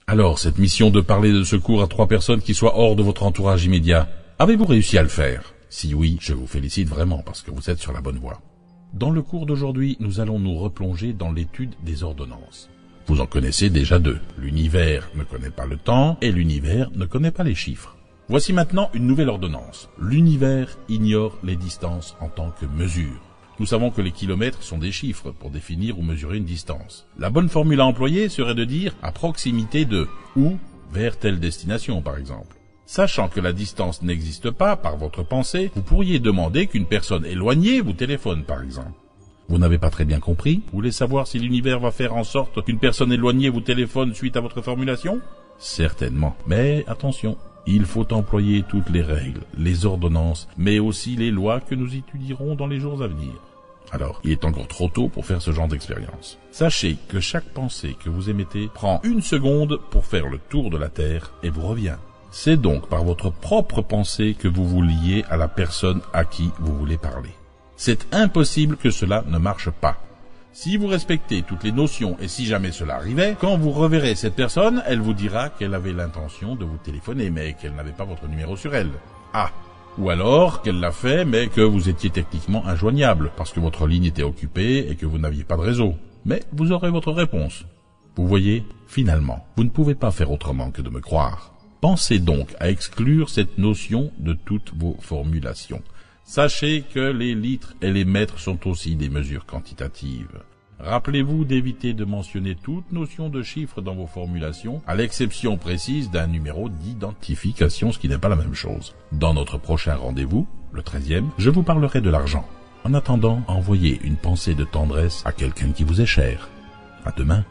Alors, cette mission de parler de secours à 3 personnes qui soient hors de votre entourage immédiat, avez-vous réussi à le faire? Si oui, je vous félicite vraiment parce que vous êtes sur la bonne voie. Dans le cours d'aujourd'hui, nous allons nous replonger dans l'étude des ordonnances. Vous en connaissez déjà 2. L'univers ne connaît pas le temps et l'univers ne connaît pas les chiffres. Voici maintenant une nouvelle ordonnance. L'univers ignore les distances en tant que mesure. Nous savons que les kilomètres sont des chiffres pour définir ou mesurer une distance. La bonne formule à employer serait de dire à proximité de ou vers telle destination par exemple. Sachant que la distance n'existe pas par votre pensée, vous pourriez demander qu'une personne éloignée vous téléphone par exemple. Vous n'avez pas très bien compris? Vous voulez savoir si l'univers va faire en sorte qu'une personne éloignée vous téléphone suite à votre formulation? Certainement. Mais attention, il faut employer toutes les règles, les ordonnances, mais aussi les lois que nous étudierons dans les jours à venir. Alors, il est encore trop tôt pour faire ce genre d'expérience. Sachez que chaque pensée que vous émettez prend 1 seconde pour faire le tour de la Terre et vous revient. C'est donc par votre propre pensée que vous vous liez à la personne à qui vous voulez parler. C'est impossible que cela ne marche pas. Si vous respectez toutes les notions et si jamais cela arrivait, quand vous reverrez cette personne, elle vous dira qu'elle avait l'intention de vous téléphoner, mais qu'elle n'avait pas votre numéro sur elle. Ah, ou alors qu'elle l'a fait, mais que vous étiez techniquement injoignable, parce que votre ligne était occupée et que vous n'aviez pas de réseau. Mais vous aurez votre réponse. Vous voyez, finalement, vous ne pouvez pas faire autrement que de me croire. Pensez donc à exclure cette notion de toutes vos formulations. Sachez que les litres et les mètres sont aussi des mesures quantitatives. Rappelez-vous d'éviter de mentionner toute notion de chiffre dans vos formulations, à l'exception précise d'un numéro d'identification, ce qui n'est pas la même chose. Dans notre prochain rendez-vous, le 13e, je vous parlerai de l'argent. En attendant, envoyez une pensée de tendresse à quelqu'un qui vous est cher. À demain.